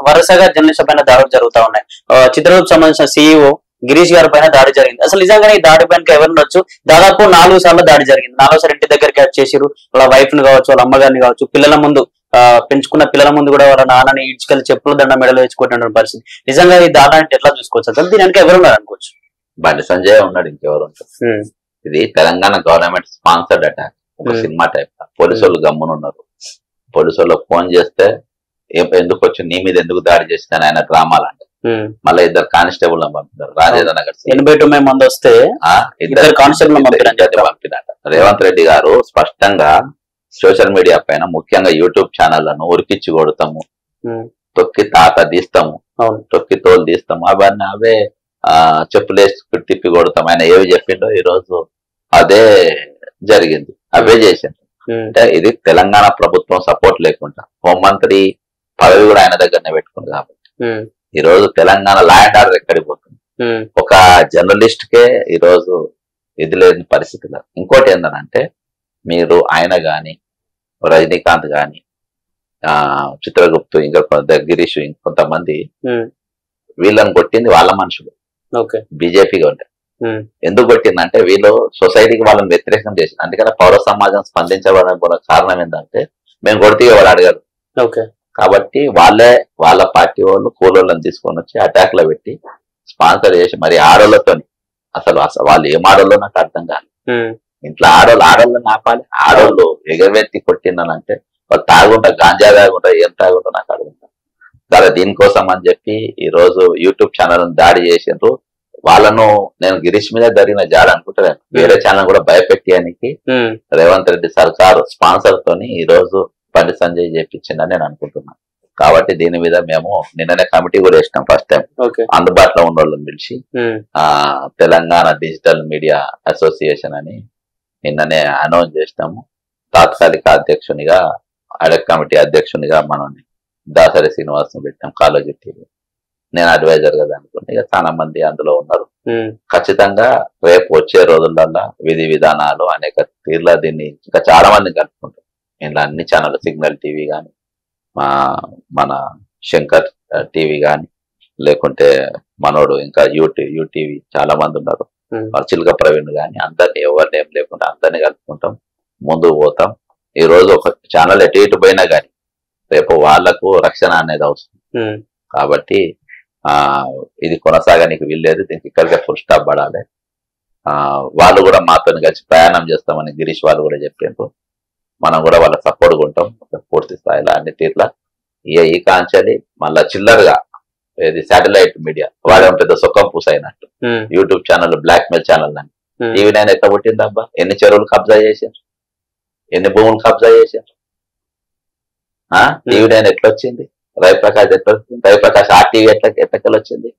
వరుసగా జర్నలిస్టుల పైన దాడులు జరుగుతా ఉన్నాయి. చిత్రగుప్తకు సంబంధించిన CEO గిరీష్ గారి పైన దాడి జరిగింది. అసలు నిజంగానే ఈ దాడి పైన ఎవరు ఉండొచ్చు? దాదాపు 4 సార్లు దాడి జరిగింది. 4 సార్లు ఇంటి దగ్గరికి వచ్చేసారు. వాళ్ళ వైఫ్ ని కావచ్చు, వాళ్ళ అమ్మగారిని కావచ్చు, పిల్లల ముందు పెంచుకున్న పిల్లల ముందు కూడా వాళ్ళ నాన్నని ఈడ్చుకెళ్ళి చెప్పులు దండ మెడలో వేసుకుంటున్న పరిస్థితి. నిజంగా ఈ దాడి అంటే ఎట్లా చూసుకోవచ్చు? అసలు దీని వెనక ఎవరున్నారు అనుకోవచ్చు? బండి సంజయ్ ఉన్నాడు, ఇంకెవరు ఉంటారు. ఇది తెలంగాణ గవర్నమెంట్ స్పాన్సర్డ్ అటాక్. ఒక సినిమా టైప్. పోలీసు వాళ్ళు గమ్మునున్నారు. పోలీసు వాళ్ళకి ఫోన్ చేస్తే ఎందుకు వచ్చి నీ మీద ఎందుకు దాడి చేస్తాను ఆయన డ్రామాలంట. మళ్ళీ 2 కానిస్టేబుల్ పంపుతారు. రాజేంద్ర నగర్ 89 మంది వస్తే 2 కానిస్టేబుల్ పంపినట్ట. రేవంత్ రెడ్డి గారు స్పష్టంగా సోషల్ మీడియా పైన ముఖ్యంగా యూట్యూబ్ ఛానళ్లను ఉరికిచ్చి కొడతాము, తొక్కి తాత తీస్తాము, తొక్కి తోలు తీస్తాము, అవన్నీ అవే చెప్పులేసి తిప్పి కొడతాం. ఆయన ఏవి చెప్పిండో ఈ రోజు అదే జరిగింది, అవే చేసిండ్రు. అంటే ఇది తెలంగాణ ప్రభుత్వం సపోర్ట్ లేకుండా హోంమంత్రి పదవి కూడా ఆయన దగ్గరనే పెట్టుకుంది కాబట్టి ఈ రోజు తెలంగాణ లా అండ్ ఆర్డర్ ఎక్కడికి పోతుంది. ఒక జర్నలిస్ట్ కే ఈ రోజు ఇది లేని పరిస్థితిలో. ఇంకోటి ఏంటంటే మీరు ఆయన గాని రజనీకాంత్ గాని చిత్రగుప్తు ఇంకా గిరీష్ ఇంకొంతమంది వీళ్ళని కొట్టింది వాళ్ళ మనుషులు, బీజేపీగా ఉండే. ఎందుకు కొట్టిందంటే వీళ్ళు సొసైటీకి వాళ్ళని వ్యతిరేకం చేసింది. అందుకని పౌర సమాజం స్పందించబడడం కారణం ఏంటంటే మేము కొడితే ఎవరు అడగరు కాబట్టి వాళ్ళ పార్టీ వాళ్ళు కూలోళ్ళని తీసుకొని వచ్చి అటాక్ లో పెట్టి స్పాన్సర్ చేసి మరి ఆడోళ్ళతో అసలు వాళ్ళు ఏం ఆడోళ్ళో నాకు అర్థం కాదు. ఇంట్లో ఆడోళ్ళని ఆపాలి, ఆడోళ్ళు ఎగవేత్తి కొట్టిందనంటే వాళ్ళు తాగుంటా గాంజా తాగుంటా ఏం తాగుంటా నాకు అర్థం కాదు. దీనికోసం అని చెప్పి ఈ రోజు యూట్యూబ్ ఛానల్ దాడి చేసిండ్రు. వాళ్ళను నేను గిరీష్ మీద జరిగిన జాడ అనుకుంటాను, వేరే ఛానల్ కూడా భయపెట్టడానికి రేవంత్ రెడ్డి సర్కారు స్పాన్సర్ తోని ఈ రోజు బండి సంజయ్ చేపించిందని నేను అనుకుంటున్నాను. కాబట్టి దీని మీద మేము నిన్ననే కమిటీ కూడా వేసినాం. ఫస్ట్ టైం అందుబాటులో ఉన్న వాళ్ళని పిలిచి తెలంగాణ డిజిటల్ మీడియా అసోసియేషన్ అని నిన్ననే అనౌన్స్ చేసినాము. తాత్కాలిక అధ్యక్షునిగా అడక్ కమిటీ అధ్యక్షునిగా మనం దాసరి శ్రీనివాసం పెట్టాం. కాలేజీ టీవీ నేను అడ్వైజర్ కదా అనుకుంటే ఇక చాలా మంది అందులో ఉన్నారు. ఖచ్చితంగా రేపు వచ్చే రోజులలో విధి విధానాలు అనేక తీర్ల దీన్ని ఇంకా చాలా మంది కలుపుకుంటారు. ఇంట్లో అన్ని ఛానల్ సిగ్నల్ టీవీ కానీ మన శంకర్ టీవీ కానీ లేకుంటే మనోడు ఇంకా యూటీవీ చాలా మంది ఉన్నారు. చిల్క ప్రవీణ్ కానీ అందరినీ ఎవరిని ఏం లేకుండా అందరినీ కలుపుకుంటాం, ముందుకు పోతాం. ఈ రోజు ఒక ఛానల్ ఎటు ఇటు పోయినా కానీ రేపు వాళ్లకు రక్షణ అనేది అవసరం. కాబట్టి ఇది కొనసాగానికి వీల్లేదు, దీనికి ఇక్కడికే ఫుల్ స్టాప్ పడాలి. వాళ్ళు కూడా మాతో కలిసి ప్రయాణం చేస్తామని గిరీష్ వాళ్ళు కూడా చెప్పారు. మనం కూడా వాళ్ళ సపోర్ట్గా ఉంటాం పూర్తి స్థాయిలో అన్ని తీర్ల. ఈ కాంచాలి మళ్ళా చిల్లరగా ఇది శాటిలైట్ మీడియా వాడే పెద్ద సొక్కం పూస అయినట్టు YouTube channel block mail channel అని టీవీ నైన్ ఎట్లా పుట్టింది అబ్బా? ఎన్ని చెరువులు కబ్జా చేశారు, ఎన్ని భూములు కబ్జా చేశారు? టీవీ నైన్ ఎట్లా వచ్చింది? రవిప్రకాష్ ఎట్లా వచ్చింది? రవిప్రకాష్ ఆ టీవీ ఎట్లకెళ్ళి వచ్చింది?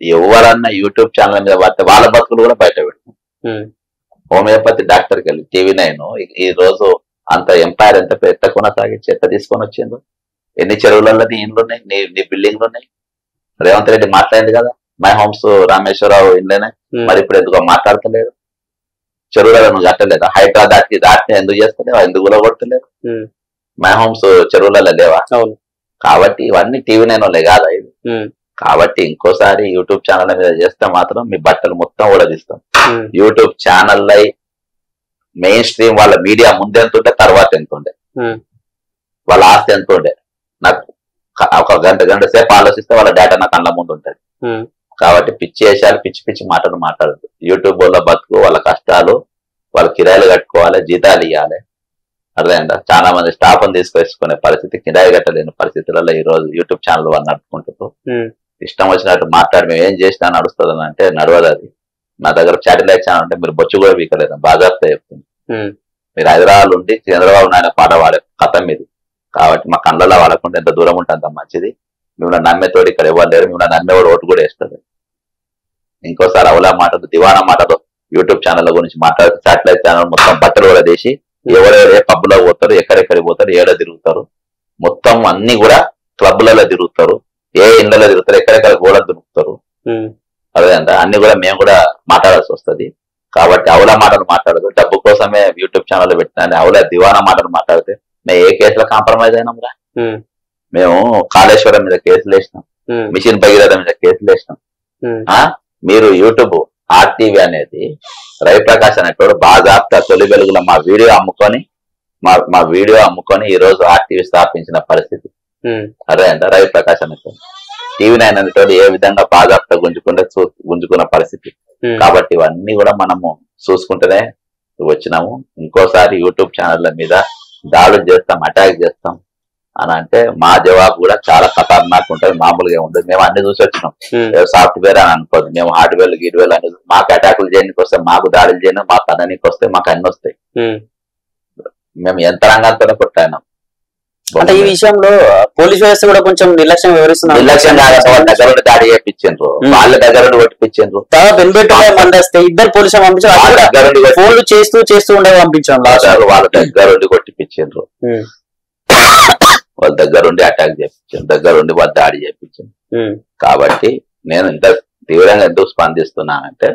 ఎవరన్నా యూట్యూబ్ ఛానల్ మీద పడితే వాళ్ళ బతుకులు కూడా బయట పెడతాం. హోమియోపతి డాక్టర్కి వెళ్ళి టీవీ నైన్ ఈ రోజు అంత ఎంపైర్ ఎంత కొనసాగించి ఎంత తీసుకొని వచ్చిందో, ఎన్ని చెరువులలో నీ ఇండ్లు ఉన్నాయి, నీ బిల్డింగ్లు ఉన్నాయి. రేవంత్ రెడ్డి మాట్లాడింది కదా మై హోమ్స్ రామేశ్వరరావు ఇండ్లేనే, మరి ఇప్పుడు ఎందుకో మాట్లాడతలేరు. చెరువులలో నువ్వు కట్టలేదా? హైడ్రా దాటిని ఎందుకు చేస్తలేవా? ఎందుకు కూడా కొడతలేరు? మై హోమ్స్ చెరువులలో లేవా? కాబట్టి ఇవన్నీ టీవీ నైన్ వాళ్ళే కాదా ఇది? కాబట్టి ఇంకోసారి యూట్యూబ్ ఛానల్ మీద చేస్తే మాత్రం మీ బట్టలు మొత్తం కూడా తీస్తాం. యూట్యూబ్ ఛానల్ మెయిన్ స్ట్రీమ్ వాళ్ళ మీడియా ముందెంత ఉంటే తర్వాత ఎంత ఉండే, వాళ్ళ ఆస్తి ఎంత ఉండే, నాకు ఒక గంట సేపు ఆలోచిస్తే వాళ్ళ డేటా నాకు కళ్ళ ముందు ఉంటది. కాబట్టి పిచ్చి వేషాలు పిచ్చి పిచ్చి మాటలు మాట్లాడదు. యూట్యూబ్ వాళ్ళ బతుకు, వాళ్ళ కష్టాలు, వాళ్ళ కిరాయిలు కట్టుకోవాలి, జీతాలు ఇవ్వాలి. అర్థమైందా? చాలా మంది స్టాఫ్ ని తీసుకొచ్చుకునే పరిస్థితి, కిరాయి కట్టలేని పరిస్థితులలో ఈ రోజు యూట్యూబ్ ఛానల్ వాళ్ళు నడుపుకుంటారు. ఇష్టం వచ్చినట్టు మాట్లాడి మేము ఏం చేసినా నడుస్తుందని అంటే నడవదు. అది నా దగ్గర శాటిలైట్ ఛానల్ ఉంటే మీరు బొచ్చు కూడా వీకలేదు, బాజాప్తా చెప్తుంది. మీరు హైదరాబాద్ ఉండి చంద్రబాబు నాయుడు పాట వాడే కథం ఇది. కాబట్టి మా కళ్ళలో వాడకుండా ఎంత దూరం ఉంటే అంత మంచిది. మిమ్మల్ని నమ్మేతోడు ఇక్కడ ఎవరు లేరు, మిమ్మల్ని నమ్మేవాడు ఓటు కూడా వేస్తుంది. ఇంకోసారి అవలా మాటలు దివాణా మాటలు యూట్యూబ్ ఛానల్ గురించి మాట్లాడితే శాటిలైట్ ఛానల్ మొత్తం బట్టలు కూడా తీసి ఎవరెవరు ఏ పబ్లో పోతారు, ఎక్కడెక్కడికి పోతారు, ఏడ తిరుగుతారు, మొత్తం అన్ని కూడా క్లబ్లలో తిరుగుతారు, ఏ ఇళ్లలో తిరుగుతారు, ఎక్కడెక్కడ కూడా తిరుగుతారు. అదే అంట అన్ని కూడా మేము కూడా మాట్లాడాల్సి వస్తుంది. కాబట్టి అవలా మాటలు మాట్లాడదు, డబ్బు కోసమే యూట్యూబ్ ఛానల్ పెట్టినా అవలా దివాణా మాటలు మాట్లాడితే మేము ఏ కేసులో కాంప్రమైజ్ అయినాంరా? మేము కాళేశ్వరం మీద కేసులు వేసినాం, మిషన్ భగీరథ మీద కేసులు వేసినాం. మీరు యూట్యూబ్ RTV అనేది రవిప్రకాష్ అనేటోడు బాజాప్తా తొలి వెలుగులో మా వీడియో అమ్ముకొని ఈ రోజు RTV స్థాపించిన పరిస్థితి. అదే అంట రవిప్రకాష్ అనేటోడు. TV9 అనేటోడు ఏ విధంగా బాజాప్తా గుంజుకున్న పరిస్థితి. కాబట్టి ఇవన్నీ కూడా మనము చూసుకుంటూనే వచ్చినాము. ఇంకోసారి యూట్యూబ్ ఛానళ్ల మీద దాడులు చేస్తాం, అటాక్ చేస్తాం అని అంటే మా జవాబు కూడా చాలా ఖతర్నాక్ ఉంటుంది, మామూలుగా ఉంటుంది. మేము అన్ని చూసి వచ్చినాం. సాఫ్ట్వేర్ అని అనుకోదు, మేము హార్డ్వేర్ గిడ్వేర్ అని మాకు అటాకులు చేయడానికి వస్తే, మాకు దాడులు చేయడం, మాకు అన్ననికి వస్తే మాకు అన్ని వస్తాయి. మేము యంత్రాంగాలతోనే కొట్టాయినాం. అంటే ఈ విషయంలో పోలీస్ వ్యవస్థ కూడా కొంచెం నిర్లక్ష్యం వివరిస్తున్నారు. నిర్లక్ష్యం వాళ్ళ దగ్గర ఉండి దాడి చేయించారు, వాళ్ళ దగ్గర ఉండి కొట్టిపించారు. ఇద్దరు పోలీసులు పంపించారు, ఫోన్లు చేస్తూ ఉండే పంపించారు, వాళ్ళ దగ్గర ఉండి కొట్టిపించారు, వాళ్ళ దగ్గర ఉండి అటాక్ చేయించారు, దగ్గర ఉండి వాళ్ళ దాడి చేయించారు. కాబట్టి నేను ఇంత తీవ్రంగా ఎందుకు స్పందిస్తున్నానంటే,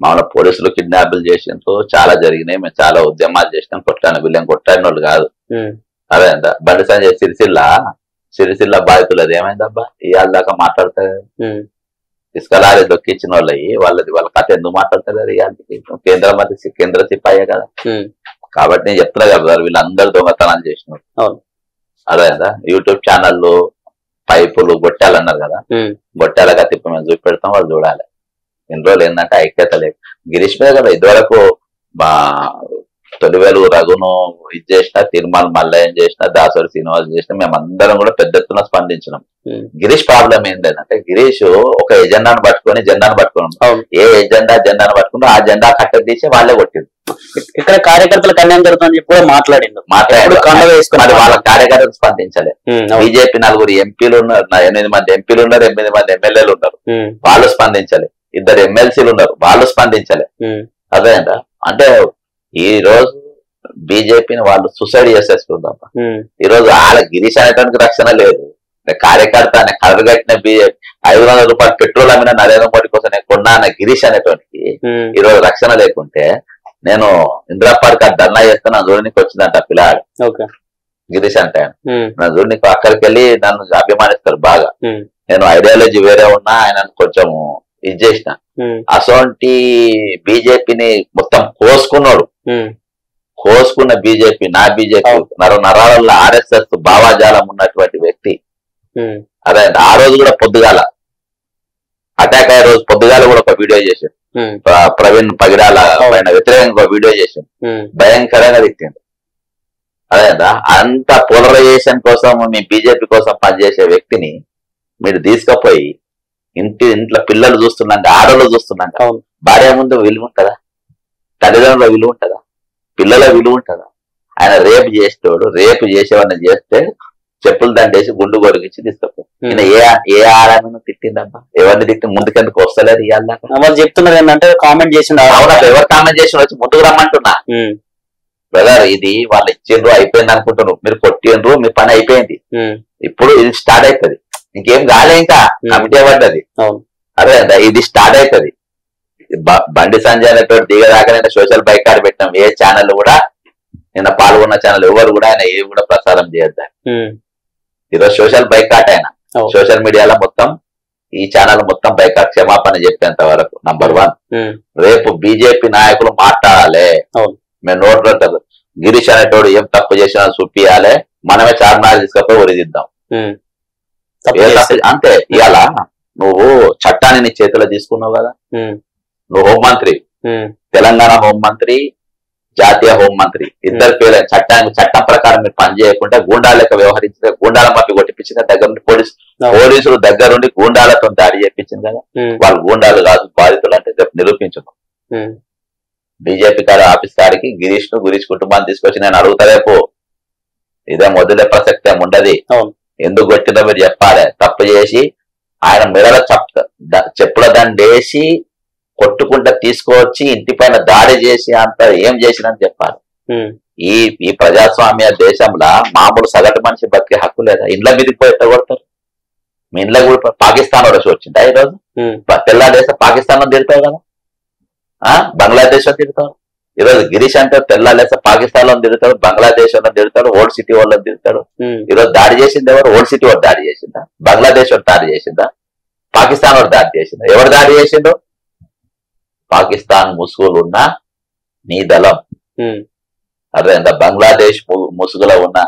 మామూలు పోలీసులు కిడ్నాపులు చేసినట్టు చాలా జరిగినాయి. మేము చాలా ఉద్యమాలు చేసినాం, కొట్టాను, వీళ్ళని కొట్టాడిన వాళ్ళు కాదు. అదే అంట బండి సంజయ్ సిరిసిల్ల బాధితులు అది ఏమైందబ్బా ఇవాళ దాకా మాట్లాడతారు. ఇసుకలారి దొక్కించిన వాళ్ళ కథ ఎందుకు మాట్లాడతారు? ఇవాళ కేంద్ర సిపాయే కదా. కాబట్టి నేను చెప్తున్నా కదా, వీళ్ళందరూ దొంగతనాలు చేసినారు. అదే కదా యూట్యూబ్ ఛానళ్ళు పైపులు గొట్టాలన్నారు కదా, గొట్టాలగా తిప్పి మేము చూపెడతాం, వాళ్ళు చూడాలి. ఇన్ని రోజులు ఏంటంటే ఐక్యత లేదు. గిరీష్ మీద కదా ఇదివరకు మా తొలివేలు రఘును ఇది చేసిన, తిరుమల మల్లయ్య చేసిన, దాసరి శ్రీనివాస్ చేసిన, మేమందరం కూడా పెద్ద ఎత్తున స్పందించినాం. గిరీష్ ప్రాబ్లం ఏంటంటే, గిరీష్ ఒక జెండాను పట్టుకున్నాం. ఏ జెండాను పట్టుకున్నా ఆ జెండా కట్ట తీసి వాళ్ళే కొట్టింది. ఇక్కడ కార్యకర్తలకు అన్యాయం జరుగుతుందని చెప్పి కూడా మాట్లాడారు. వాళ్ళ కార్యకర్తలు స్పందించలే. బీజేపీ 4 ఎంపీలు ఉన్నారు, 8 మంది ఎంపీలు ఉన్నారు, 8 మంది ఎమ్మెల్యేలు ఉన్నారు, వాళ్ళు స్పందించలే. 2 ఎమ్మెల్సీలు ఉన్నారు, వాళ్ళు స్పందించలే. అదే అంటే ఈ రోజు బీజేపీని వాళ్ళు సూసైడ్ చేసేసుకుందాం. ఈ రోజు వాళ్ళ గిరీష్ అనేటానికి రక్షణ లేదు. కార్యకర్త అనే కలగట్టిన 500 రూపాయలు పెట్రోల్ అమ్మిన నరేంద్ర మోడీ కోసం నేను కొన్నా అన్న గిరీష్ అనేటానికి ఈ రోజు రక్షణ లేకుంటే, నేను ఇందిరా పార్క్ ధర్నా చేస్తే నా జోడికి వచ్చిందంట పిల్లాడు గిరీష్ అంటే. నా జోడికి అక్కడికి వెళ్ళి నన్ను అభిమానిస్తారు బాగా. నేను ఐడియాలజీ వేరే ఉన్నా, ఆయన కొంచెం ఇది చేసిన. అసోంటి బీజేపీని మొత్తం కోసుకున్న బీజేపీ, నా బీజేపీ నరాలలో RSS భావాజాలం ఉన్నటువంటి వ్యక్తి. అదే ఆ రోజు కూడా పొద్దుగాల అటాక్ అయ్యే రోజు పొద్దుగాల కూడా ఒక వీడియో చేశాడు, ప్రవీణ్ పగిడాల పైన వ్యతిరేకంగా ఒక వీడియో చేశాడు, భయంకరంగా తిట్టిండు. అదేదా అంత పోలరైజేషన్ కోసం మీ బీజేపీ కోసం పనిచేసే వ్యక్తిని మీరు తీసుకుపోయి ఇంట్లో పిల్లలు చూస్తున్నాక, ఆడలు చూస్తున్నాక, భార్య ముందు విలువ ఉంటుందా? తల్లిదండ్రుల విలువ ఉంటుందా? పిల్లల విలువ ఉంటుందా? ఆయన రేపు చేసేవాడిని చేస్తే చెప్పులు దండేసి గుండు కొరికించి తీసుకుపోయి ఈయన ఏ ఆరామను తిట్టిందబ్బా? ఎవరిని తిట్టి ముందుకెందుకు వస్తలేదు? ఇవాళ వాళ్ళు చెప్తున్నారు ఏంటంటే కామెంట్ చేసిండు. ఎవరు కామెంట్ చేసి వచ్చి ముందుకు రమ్మంటున్నా. బ్రదర్ ఇది వాళ్ళు ఇచ్చిండ్రు, అయిపోయింది అనుకుంటున్నారు. మీరు కొట్టిండ్రు, మీ పని అయిపోయింది. ఇప్పుడు ఇది స్టార్ట్ అవుతుంది, ఇంకేం కాలే, ఇంకా కమిటీ పడ్డది. అదే ఇది స్టార్ట్ అవుతుంది. బండి సంజయ్ అనేటువంటి దిగదాకా నేను సోషల్ బైకాట్ పెట్టినాం. ఏ ఛానల్ కూడా నిన్న పాల్గొన్న ఛానల్ ఎవరు కూడా ఆయన ఏవి కూడా ప్రసారం చేయొద్దాం. ఈరోజు సోషల్ బైకాట్ ఆయన సోషల్ మీడియాలో మొత్తం ఈ ఛానల్ మొత్తం బైకాట్ క్షమాపణ చెప్పేంత వరకు. నంబర్ 1. రేపు బీజేపీ నాయకులు మాట్లాడాలి. మేము నోట్లు గిరీష్ అనేటోడు ఏం తప్పు చేసినా చూపియాలి, మనమే చార్మినార్ తీసుకపోయి ఉరిదిద్దాం. అంతే. ఇవాళ నువ్వు చట్టాన్ని నీ చేతిలో తీసుకున్నావు కదా, నువ్వు హోంమంత్రి, తెలంగాణ హోంమంత్రి, జాతీయ హోంమంత్రి, ఇద్దరు పేరు చట్టం ప్రకారం మీరు పని చేయకుండా గూండా లెక్క వ్యవహరించిన, గూండాల మప్పి కొట్టిపించిన, దగ్గర నుండి పోలీసులు దగ్గరుండి గూండాలతో దాడి చేయించింది కదా. వాళ్ళు గూండాలు కాదు, బాధితులు అంటే రేపు నిరూపించను. బీజేపీ ఆఫీస్ కాడికి గిరీష్ కుటుంబాన్ని తీసుకొచ్చి నేను అడుగుతా రేపు. ఇదే మొదలే ప్రసక్తి ఏమి ఉండదు. ఎందుకు కొట్టిందో మీరు చెప్పాలి. తప్పు చేసి ఆయన మెడల చెప్పుల దండేసి కొట్టుకుంటా తీసుకువచ్చి ఇంటి పైన దాడి చేసి అంత ఏం చేసినని చెప్పాలి. ఈ ప్రజాస్వామ్య దేశంలో మామూలు సగటు మనిషి బతికే హక్కు లేదా? ఇండ్ల మీదకి పోయి ఎట్లా కొడతారు? మీ ఇంట్లో కూడా పాకిస్తాన్ వచ్చి వచ్చిందా ఈరోజు? తెల్లాడేస్తే పాకిస్తాన్ లో తిడతావు కదా, బంగ్లాదేశ్ లో తిడతావు. ఈరోజు గిరీష్ అంటే తెల్లాలేస పాకిస్తాన్ లో తిడతాడు, బంగ్లాదేశ్ లో తిడతాడు, ఓల్డ్ సిటీ వాళ్ళని తిడతాడు. ఈరోజు దాడి చేసింది ఎవరు? ఓల్డ్ సిటీ వాడు దాడి చేసిందా? బంగ్లాదేశ్ వాడు దాడి చేసిందా? పాకిస్తాన్ వాడు దాడి చేసిందా? ఎవరు దాడి చేసిండు? పాకిస్తాన్ ముసుగులు ఉన్న నీ దళం, అదే బంగ్లాదేశ్ ముసుగులో ఉన్న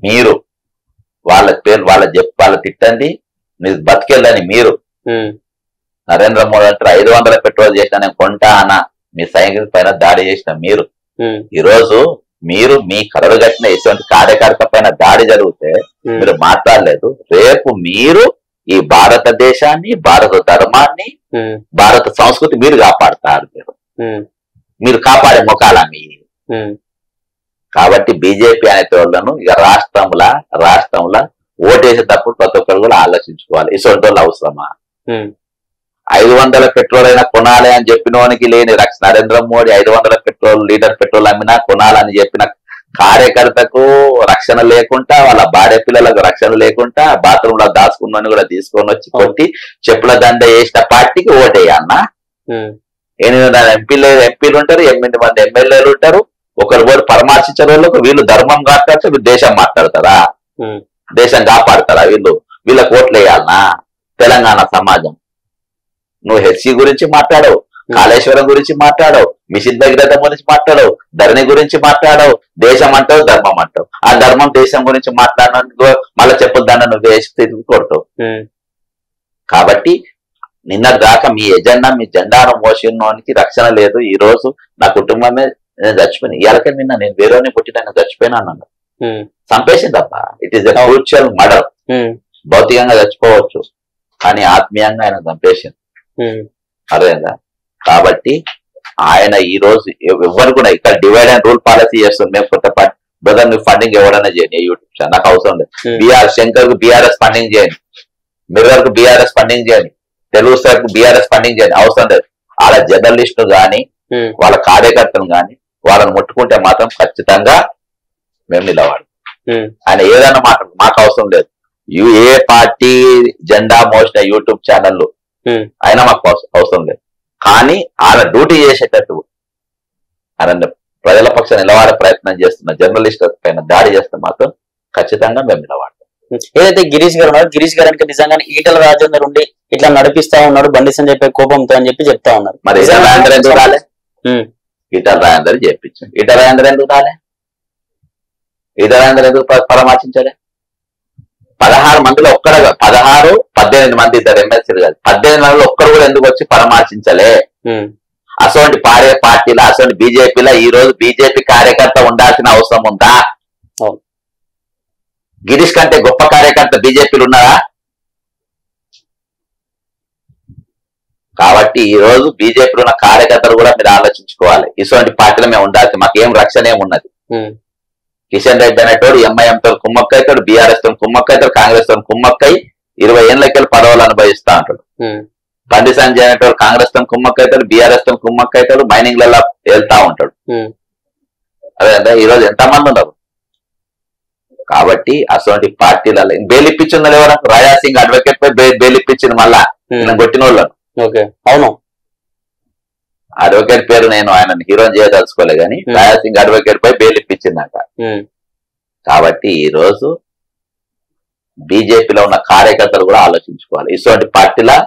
మీరు వాళ్ళ పేరు వాళ్ళ తిట్టండి, మీరు బతికెళ్ళని మీరు. నరేంద్ర మోడీ అంటారు 500 పెట్రోల్ చేసినా నేను కొంటా అన్న మీ సైనికుల పైన దాడి చేసిన మీరు. ఈరోజు మీరు మీ కరడు కట్టిన ఇటువంటి కార్యకర్త పైన దాడి జరిగితే మీరు మాట్లాడలేదు. రేపు మీరు ఈ భారతదేశాన్ని, భారత ధర్మాన్ని, భారత సంస్కృతి మీరు కాపాడతారు. మీరు కాపాడే ముఖాల మీ. కాబట్టి బీజేపీ అనే వాళ్ళను ఇక రాష్ట్రంలో ఓటేసేటప్పుడు ప్రతి ఒక్కరు కూడా ఆలోచించుకోవాలి. ఇటువంటి వాళ్ళు అవసరమా? 500 పెట్రోల్ అయినా కొనాలి అని చెప్పిన వానికి లేని Narendra Modi 500 petrol litre petrol అమ్మినా కొనాలని చెప్పిన కార్యకర్తకు రక్షణ లేకుండా, వాళ్ళ భార్య పిల్లలకు రక్షణ లేకుండా బాత్రూమ్ లో దాచుకున్నాను కూడా తీసుకొని వచ్చి కొట్టి చెప్పుల దండ వేసిన పార్టీకి ఓటేయన్నా? 8 ఎంపీలు ఉంటారు, 8 మంది ఎమ్మెల్యేలు ఉంటారు. ఒకరు కూడా పరామర్శించే వాళ్ళకు వీళ్ళు ధర్మం కాకపోతే వీళ్ళు దేశం మాట్లాడతారా? దేశం కాపాడతారా? వీళ్ళకి ఓట్లు వేయాలనా? తెలంగాణ సమాజం నువ్వు హెచ్సి గురించి మాట్లాడవు, కాళేశ్వరం గురించి మాట్లాడవు, మిషన్ భగీరథ గురించి మాట్లాడవు, ధరణి గురించి మాట్లాడవు, దేశం అంటావు, ధర్మం అంటావు. ఆ ధర్మం దేశం గురించి మాట్లాడినందుకు మళ్ళీ చెప్పుదాన్ని నువ్వు వేసి కొడతావు. కాబట్టి నిన్న దాకా మీ జెండాను మోసినోనికి రక్షణ లేదు. ఈ రోజు నా కుటుంబమే చచ్చిపోయింది. ఇవాళకే నిన్న నేను వేరేని పుట్టిన చచ్చిపోయినా అన్నాను. చంపేసింది తప్ప. It is a future murder. భౌతికంగా చచ్చిపోవచ్చు కానీ ఆత్మీయంగా ఆయన చంపేసింది. అదేనా? కాబట్టి ఆయన ఈ రోజు ఎవరు కూడా ఇక్కడ డివైడ్ అండ్ రూల్ పాలసీ చేస్తుంది. మేము కొత్త బ్రదర్ మీరు ఫండింగ్ ఎవరైనా చేయండి యూట్యూబ్ ఛానల్, నాకు అవసరం లేదు. శంకర్ కు బీఆర్ఎస్ ఫండింగ్ చేయండి, మిర్రర్ కు బీఆర్ఎస్ ఫండింగ్ చేయండి, తెలుగు సార్ కు బీఆర్ఎస్ ఫండింగ్ చేయండి, అవసరం లేదు. వాళ్ళ జర్నలిస్టు గాని వాళ్ళ కార్యకర్తలు గాని వాళ్ళని ముట్టుకుంటే మాత్రం ఖచ్చితంగా మేము నిలబడతాం. ఆయన ఏదైనా మాకు అవసరం లేదు. ఏ పార్టీ జెండా మోసిన యూట్యూబ్ ఛానల్ అయినా మాకు అవసరం లేదు. కానీ ఆయన డ్యూటీ చేసేటట్టు ఆయన ప్రజల పక్షం నిలబడే ప్రయత్నం చేస్తున్న జర్నలిస్ట్ పైన దాడి చేస్తే మాత్రం ఖచ్చితంగా మేము నిలబడతాం. ఏదైతే గిరీష్ గారు ఉన్నారు, గిరీష్ గారికి నిజంగానే ఈటల రాజేందర్ ఉండి ఇట్లా నడిపిస్తా ఉన్నాడు బండి సంజయ్ పై కోపంతో అని చెప్తా ఉన్నారు. మరి ఈటల రాజేందర్ ఎందుకు రాలే? ఈటల రాజేందర్ చెప్పించాడు. ఈటల రాజేందర్ ఎందుకు రాలే? ఈటల రాజేందర్ ఎందుకు పరామర్శించాలి? 16 మందిలో 18 మంది ఇద్దరు ఎమ్మెల్సీలు కాదు, 18 మందిలో ఒక్కరు కూడా ఎందుకు వచ్చి పరామర్శించలే? అసోంటి పార్టీలో అసోంటి బీజేపీలో ఈ రోజు బీజేపీ కార్యకర్త ఉండాల్సిన అవసరం ఉందా? గిరీష్ కంటే గొప్ప కార్యకర్త బీజేపీలు ఉన్నారా? కాబట్టి ఈ రోజు బీజేపీలో ఉన్న కార్యకర్తలు కూడా మీరు ఆలోచించుకోవాలి. ఇటువంటి పార్టీలో మేము ఉండాల్సి మాకు ఏం రక్షణ ఏమున్నది? కిషన్ రెడ్డి అనేటోడు ఎంఐఎం తో కుమ్మక్కైతాడు, బీఆర్ఎస్ తో కుమ్మక్కైతాడు, కాంగ్రెస్ తో కుమ్మక్కై 20 ఏళ్ళకెళ్ళి పదవులు అనుభవిస్తా ఉంటాడు. బండి సంజయ్ అనేటోడు కాంగ్రెస్ తో కుమ్మక్కైతాడు, బీఆర్ఎస్ తో కుమ్మక్కైతాడు, మైనింగ్ లలో వెళ్తా ఉంటాడు. అదే ఈ రోజు ఎంతమంది ఉన్నారు? కాబట్టి అటువంటి పార్టీలలో బెయిల్ ఇప్పించింది ఎవరు? రాజా సింగ్ అడ్వకేట్ పై బెయిల్ ఇప్పించింది మళ్ళా కొట్టిన వాళ్ళను. అవును, అడ్వకేట్ పేరు నేను ఆయన హీరోని చేయదలుచుకోలే గానీ రాజా సింగ్ అడ్వకేట్ పై బెయిల్ ఇప్పించిందట. కాబట్టి ఈ రోజు బీజేపీలో ఉన్న కార్యకర్తలు కూడా ఆలోచించుకోవాలి. ఇటువంటి పార్టీలా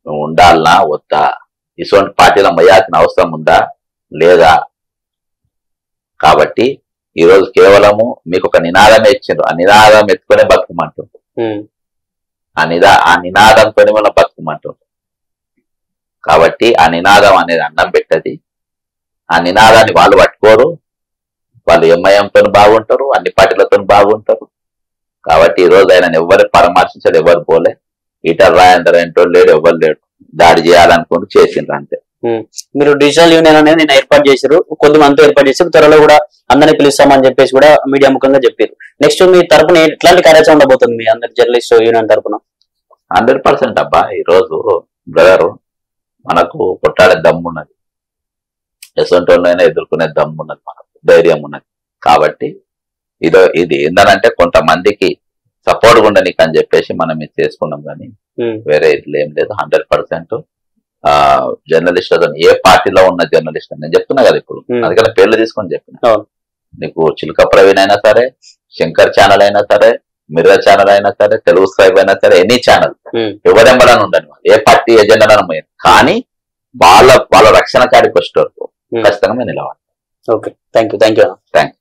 నువ్వు ఉండాలనా వద్దా? ఇటువంటి పార్టీలో మొయ్యాల్సిన అవసరం ఉందా లేదా? కాబట్టి ఈ రోజు కేవలము మీకు ఒక నినాదమే ఇచ్చిండ్రు. ఆ నినాదం ఎత్తుకునే బతుకమంటుంది. ఆ నినాదంతోనే మనం బతుకమంటుంది. కాబట్టి ఆ నినాదం అనేది అన్నం పెట్టది. ఆ నినాదాన్ని వాళ్ళు పట్టుకోరు. వాళ్ళు ఎంఐఎంతో బాగుంటారు, అన్ని పార్టీలతో బాగుంటారు. కాబట్టి ఈ రోజు ఆయన ఎవరు పరామర్శించారు, ఎవరు పోలే. ఈటల రాజేందర్ ఏంటోడు లేడు, ఎవరు లేడు. దాడి చేయాలనుకుంటూ చేసిండ్రు అంతే. మీరు డిజిటల్ యూనియన్ అనేది నేను ఏర్పాటు చేశారు, కొద్దిమందితో ఏర్పాటు చేశారు, త్వరలో కూడా అందరినీ పిలుస్తామని చెప్పేసి కూడా మీడియా ముఖంగా చెప్పారు. నెక్స్ట్ మీ తరపున ఎట్లాంటి కార్యాచరణ ఉండబోతుంది మీ అందరి జర్నలిస్ట్ యూనియన్ తరపున? 100% అబ్బా. ఈ రోజు బ్రదర్ మనకు కొట్టాడే దమ్మున్నది, ఎసొంటోళ్ళైనా ఎదుర్కొనే దమ్మున్నది, మనకు ధైర్యం ఉన్నది. కాబట్టి ఇది ఏందనంటే కొంతమందికి సపోర్ట్ ఉండనికి అని చెప్పేసి మనం ఇది చేసుకున్నాం కానీ వేరే ఇట్లా ఏం లేదు. 100% జర్నలిస్టులతో ఏ పార్టీలో ఉన్న జర్నలిస్ట్ నేను చెప్తున్నా కదా ఇప్పుడు, అందుకని పేర్లు తీసుకొని చెప్పిన. నీకు చిలుక ప్రవీణ్ అయినా సరే, శంకర్ ఛానల్ అయినా సరే, మిర్రర్ ఛానల్ అయినా సరే, తెలుగు స్క్రైబ్ అయినా సరే, ఎనీ ఛానల్ ఎవరెంబడని ఉండని ఏ పార్టీ ఎజెండాలను కానీ వాళ్ళ రక్షణ కాడికి వచ్చే వరకు ఖచ్చితంగా మేము నిలబడతాం. Okay, thank you.